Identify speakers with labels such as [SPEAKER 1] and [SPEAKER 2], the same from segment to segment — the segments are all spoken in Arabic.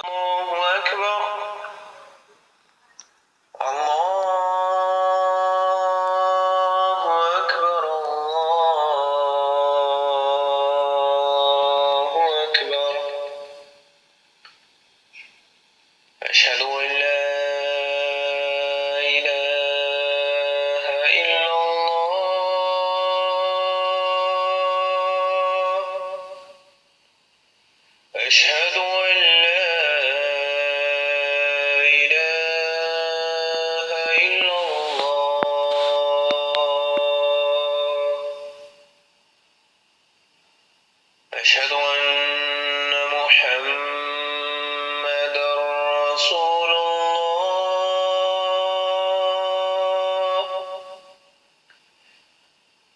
[SPEAKER 1] الله أكبر. الله أكبر. الله أكبر. أشهد أن لا إله إلا الله. أشهد أن لا إله إلا الله. أشهد أن محمدًا رسول الله.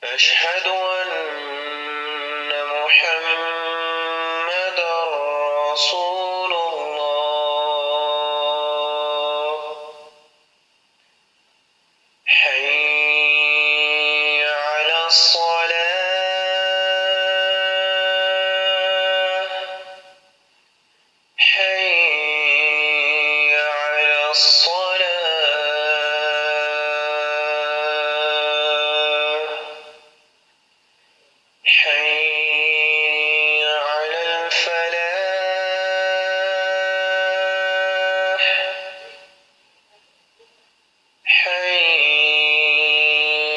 [SPEAKER 1] أشهد أن محمدًا رسول الله. حي على الصلاة. حي على الصلاة. حي على الفلاح. حي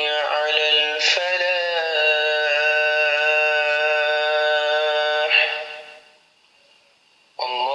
[SPEAKER 1] على الفلاح. الله